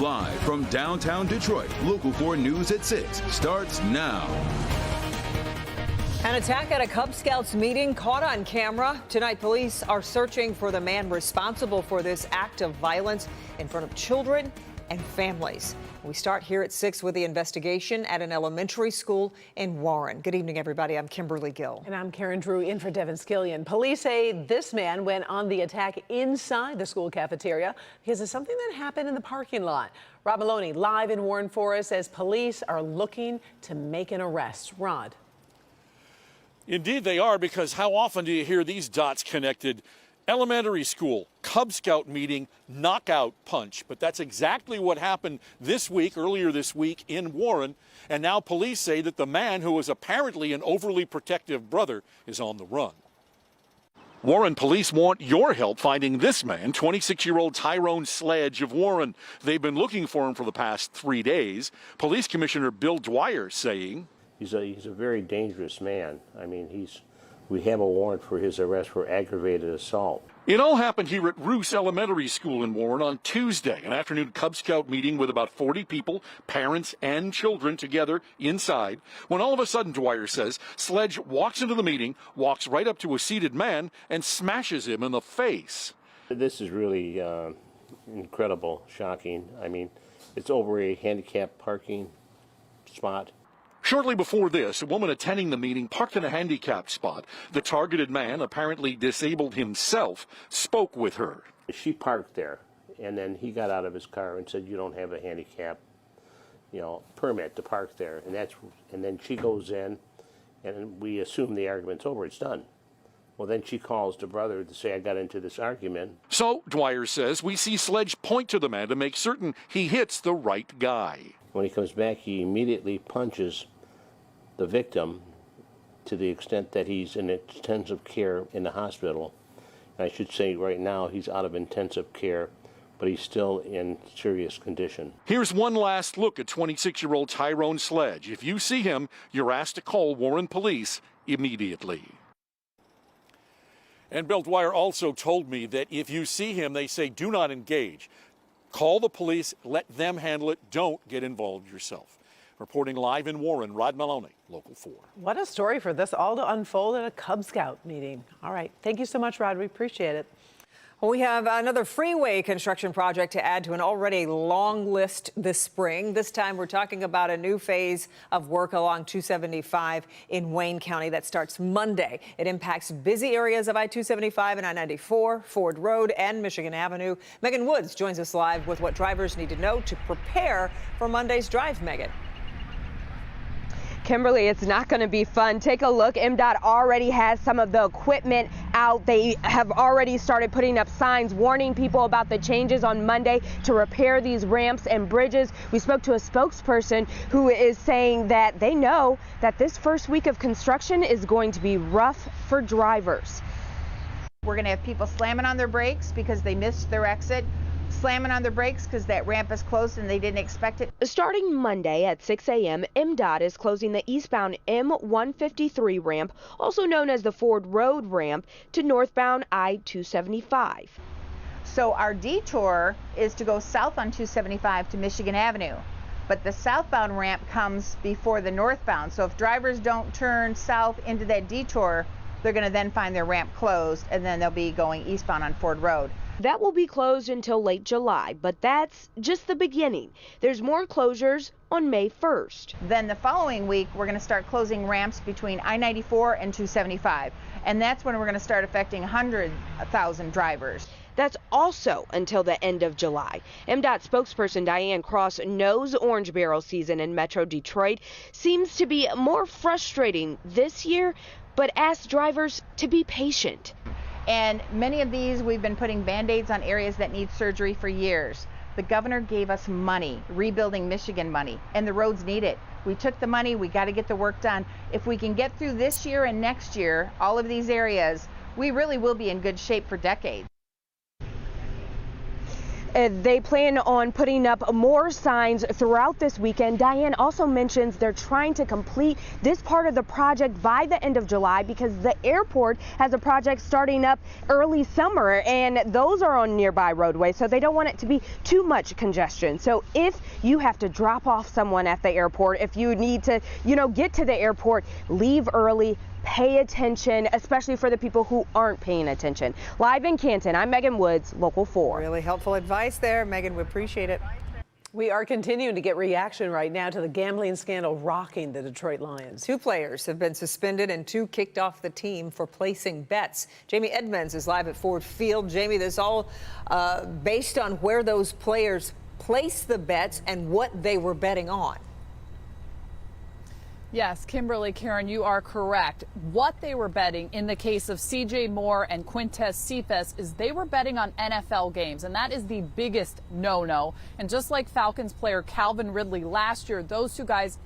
Live from downtown Detroit, Local 4 News at 6 starts now. An attack at a Cub Scouts meeting caught on camera. Tonight, police are searching for the man responsible for this act of violence in front of children and families. We start here at 6 with the investigation at an elementary school in Warren. Good evening, everybody. I'm Kimberly Gill. And I'm Karen Drew, in for Devin Skillion. Police say this man went on the attack inside the school cafeteria because of something that happened in the parking lot. Rod Maloney live in Warren for us as police are looking to make an arrest. Rod. Indeed they are, because how often do you hear these dots connected? Elementary school, Cub Scout meeting, knockout punch. But that's exactly what happened earlier this week in Warren. And now police say that the man who was apparently an overly protective brother is on the run. Warren police want your help finding this man, 26-year-old Tyrone Sledge of Warren. They've been looking for him for the past 3 days. Police Commissioner Bill Dwyer saying, He's a very dangerous man. I mean, we have a warrant for his arrest for aggravated assault. It all happened here at Roos Elementary School in Warren on Tuesday, an afternoon Cub Scout meeting with about 40 people, parents and children together inside, when all of a sudden, Dwyer says, Sledge walks into the meeting, walks right up to a seated man, and smashes him in the face. This is really incredible, shocking. I mean, it's over a handicapped parking spot. Shortly before this, a woman attending the meeting parked in a handicapped spot. The targeted man, apparently disabled himself, spoke with her. She parked there, and then he got out of his car and said, "You don't have a handicap, permit to park there." And then she goes in, and we assume the argument's over. It's done. Well, then she calls the brother to say, "I got into this argument." So, Dwyer says, we see Sledge point to the man to make certain he hits the right guy. When he comes back, he immediately punches the victim to the extent that he's in intensive care in the hospital. And I should say right now he's out of intensive care, but he's still in serious condition. Here's one last look at 26-year-old Tyrone Sledge. If you see him, you're asked to call Warren Police immediately. And Bill Dwyer also told me that if you see him, they say do not engage. Call the police, let them handle it, don't get involved yourself. Reporting live in Warren, Rod Maloney, Local 4. What a story for this all to unfold at a Cub Scout meeting. All right. Thank you so much, Rod. We appreciate it. Well, we have another freeway construction project to add to an already long list this spring. This time we're talking about a new phase of work along 275 in Wayne County that starts Monday. It impacts busy areas of I-275 and I-94, Ford Road, and Michigan Avenue. Megan Woods joins us live with what drivers need to know to prepare for Monday's drive. Megan. Kimberly, it's not going to be fun. Take a look. MDOT already has some of the equipment out. They have already started putting up signs warning people about the changes on Monday to repair these ramps and bridges. We spoke to a spokesperson who is saying that they know that this first week of construction is going to be rough for drivers. We're going to have people slamming on their brakes because they missed their exit, slamming on their brakes because that ramp is closed and they didn't expect it. Starting Monday at 6 a.m., MDOT is closing the eastbound M153 ramp, also known as the Ford Road ramp, to northbound I-275. So our detour is to go south on 275 to Michigan Avenue, but the southbound ramp comes before the northbound. So if drivers don't turn south into that detour, they're going to then find their ramp closed, and then they'll be going eastbound on Ford Road. That will be closed until late July, but that's just the beginning. There's more closures on May 1st. Then the following week, we're going to start closing ramps between I-94 and 275, and that's when we're going to start affecting 100,000 drivers. That's also until the end of July. MDOT spokesperson Diane Cross knows orange barrel season in Metro Detroit seems to be more frustrating this year, but asks drivers to be patient. And many of these, we've been putting Band-Aids on areas that need surgery for years. The governor gave us money, rebuilding Michigan money, and the roads need it. We took the money, we got to get the work done. If we can get through this year and next year, all of these areas, we really will be in good shape for decades. They plan on putting up more signs throughout this weekend. Diane also mentions they're trying to complete this part of the project by the end of July because the airport has a project starting up early summer, and those are on nearby roadways, so they don't want it to be too much congestion. So if you have to drop off someone at the airport, if you need to, get to the airport, leave early. Pay attention, especially for the people who aren't paying attention. Live in Canton, I'm Megan Woods, Local 4. Really helpful advice there, Megan. We appreciate it. We are continuing to get reaction right now to the gambling scandal rocking the Detroit Lions. 2 players have been suspended and 2 kicked off the team for placing bets. Jamie Edmonds is live at Ford Field. Jamie, this all based on where those players placed the bets and what they were betting on. Yes, Kimberly, Karen, you are correct. What they were betting in the case of C.J. Moore and Quintez Cephas is they were betting on NFL games, and that is the biggest no-no. And just like Falcons player Calvin Ridley last year, those 2 guys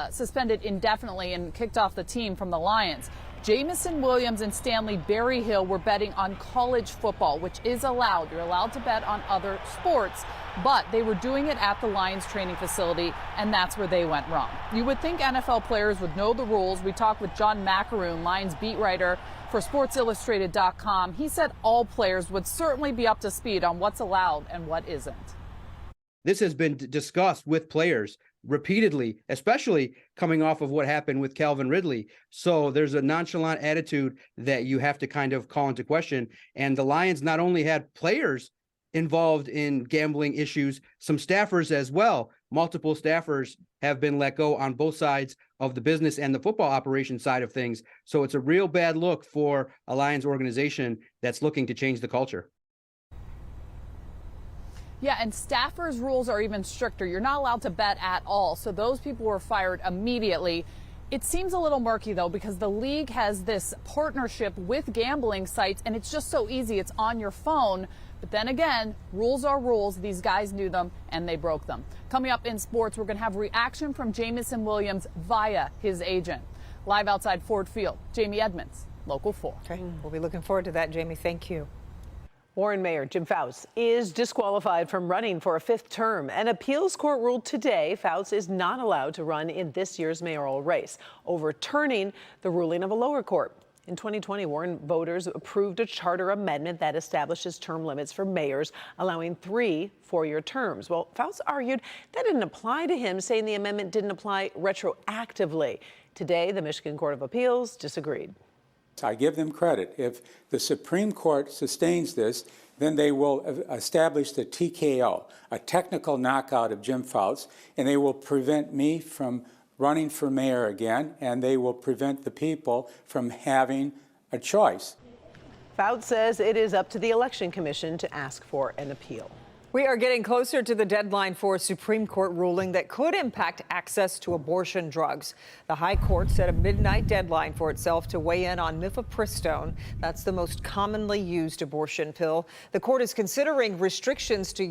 suspended indefinitely and kicked off the team from the Lions. Jamison Williams and Stanley Berryhill were betting on college football, which is allowed. You're allowed to bet on other sports, but they were doing it at the Lions training facility, and that's where they went wrong. You would think NFL players would know the rules. We talked with John Macaroon, Lions beat writer for SportsIllustrated.com. He said all players would certainly be up to speed on what's allowed and what isn't. This has been discussed with players repeatedly, especially coming off of what happened with Calvin Ridley. So there's a nonchalant attitude that you have to kind of call into question. And the Lions not only had players involved in gambling issues, some staffers as well. Multiple staffers have been let go on both sides of the business and the football operation side of things. So it's a real bad look for a Lions organization that's looking to change the culture. Yeah, and staffers' rules are even stricter. You're not allowed to bet at all. So those people were fired immediately. It seems a little murky, though, because the league has this partnership with gambling sites, and it's just so easy. It's on your phone. But then again, rules are rules. These guys knew them, and they broke them. Coming up in sports, we're going to have reaction from Jamison Williams via his agent. Live outside Ford Field, Jamie Edmonds, Local 4. Okay, we'll be looking forward to that, Jamie. Thank you. Warren Mayor Jim Fouts is disqualified from running for a 5th term. An appeals court ruled today Fouts is not allowed to run in this year's mayoral race, overturning the ruling of a lower court. In 2020, Warren voters approved a charter amendment that establishes term limits for mayors, allowing 3 4-year terms. Well, Fouts argued that didn't apply to him, saying the amendment didn't apply retroactively. Today, the Michigan Court of Appeals disagreed. I give them credit. If the Supreme Court sustains this, then they will establish the TKO, a technical knockout of Jim Fouts, and they will prevent me from running for mayor again, and they will prevent the people from having a choice. Fouts says it is up to the Election Commission to ask for an appeal. We are getting closer to the deadline for a Supreme Court ruling that could impact access to abortion drugs. The High Court set a midnight deadline for itself to weigh in on mifepristone. That's the most commonly used abortion pill. The court is considering restrictions to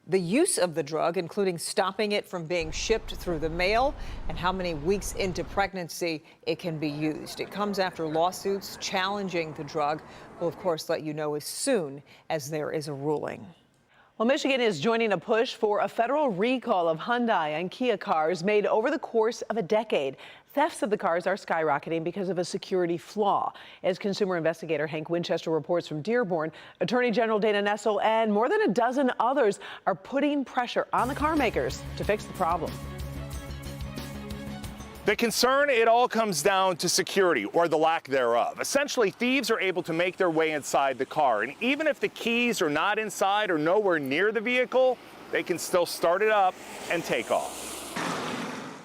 the use of the drug, including stopping it from being shipped through the mail and how many weeks into pregnancy it can be used. It comes after lawsuits challenging the drug. We'll, of course, let you know as soon as there is a ruling. Well, Michigan is joining a push for a federal recall of Hyundai and Kia cars made over the course of a decade. Thefts of the cars are skyrocketing because of a security flaw. As consumer investigator Hank Winchester reports from Dearborn, Attorney General Dana Nessel and more than a dozen others are putting pressure on the car makers to fix the problem. The concern, it all comes down to security, or the lack thereof. Essentially, thieves are able to make their way inside the car, and even if the keys are not inside or nowhere near the vehicle, they can still start it up and take off.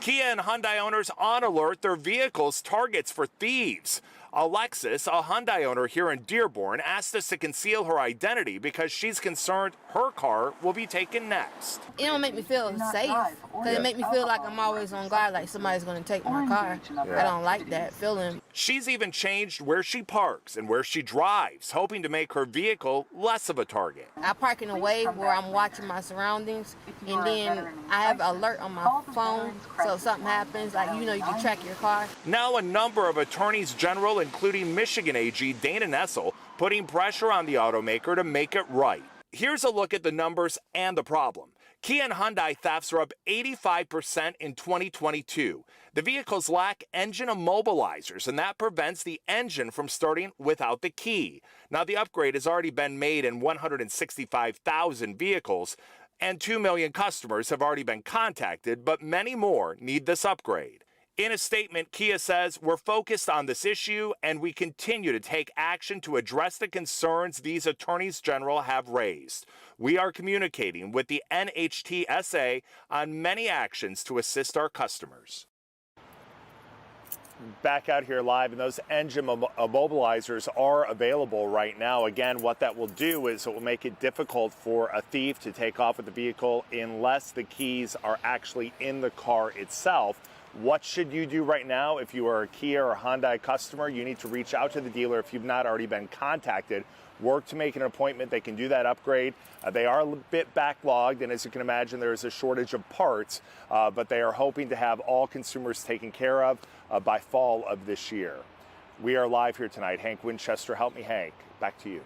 Kia and Hyundai owners on alert, their vehicles targets for thieves. Alexis, a Hyundai owner here in Dearborn, asked us to conceal her identity because she's concerned her car will be taken next. It don't make me feel safe, because it makes me feel like I'm always on guard, like somebody's going to take my car. I don't like that feeling. She's even changed where she parks and where she drives, hoping to make her vehicle less of a target. I park in a way where I'm watching my surroundings, and then I have an alert on my phone, so if something happens, like, you can track your car. Now a number of attorneys general, including Michigan AG Dana Nessel, putting pressure on the automaker to make it right. Here's a look at the numbers and the problem. Kia and Hyundai thefts are up 85% in 2022. The vehicles lack engine immobilizers, and that prevents the engine from starting without the key. Now, the upgrade has already been made in 165,000 vehicles, and 2 million customers have already been contacted, but many more need this upgrade. In a statement, Kia says, "We're focused on this issue and we continue to take action to address the concerns these attorneys general have raised. We are communicating with the NHTSA on many actions to assist our customers." Back out here live, and those engine immobilizers are available right now. Again, what that will do is it will make it difficult for a thief to take off with the vehicle unless the keys are actually in the car itself. What should you do right now? If you are a Kia or Hyundai customer, you need to reach out to the dealer if you've not already been contacted. Work to make an appointment. They can do that upgrade. They are a bit backlogged, and as you can imagine, there is a shortage of parts, but they are hoping to have all consumers taken care of by fall of this year. We are live here tonight. Hank Winchester, help me, Hank. Back to you.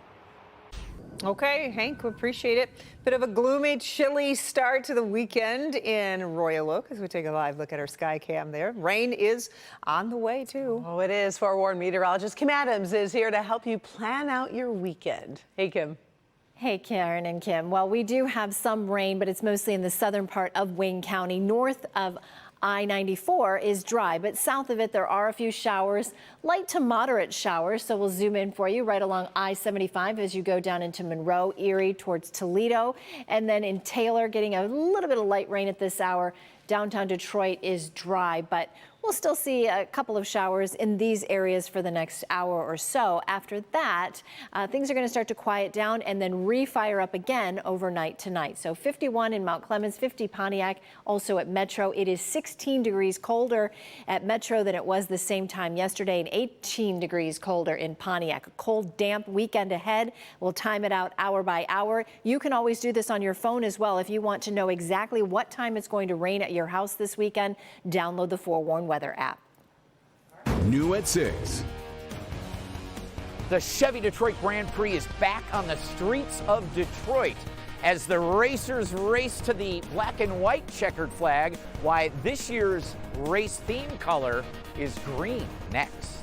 Okay, Hank, we appreciate it. Bit of a gloomy, chilly start to the weekend in Royal Oak as we take a live look at our sky cam there. Rain is on the way, too. Oh, it is. Forewarned meteorologist Kim Adams is here to help you plan out your weekend. Hey, Kim. Hey, Karen and Kim. Well, we do have some rain, but it's mostly in the southern part of Wayne County. North of I-94 is dry, but south of it there are a few showers, light to moderate showers. So we'll zoom in for you right along I-75 as you go down into Monroe, Erie towards Toledo, and then in Taylor getting a little bit of light rain at this hour. Downtown Detroit is dry, but we'll still see a couple of showers in these areas for the next hour or so. After that, things are going to start to quiet down and then re-fire up again overnight tonight. So 51 in Mount Clemens, 50 Pontiac, also at Metro. It is 16 degrees colder at Metro than it was the same time yesterday, and 18 degrees colder in Pontiac. A cold, damp weekend ahead. We'll time it out hour by hour. You can always do this on your phone as well. If you want to know exactly what time it's going to rain at your house this weekend, download the Forewarned Weather app. New at 6. The Chevy Detroit Grand Prix is back on the streets of Detroit as the racers race to the black and white checkered flag. Why this year's race theme color is green. Next.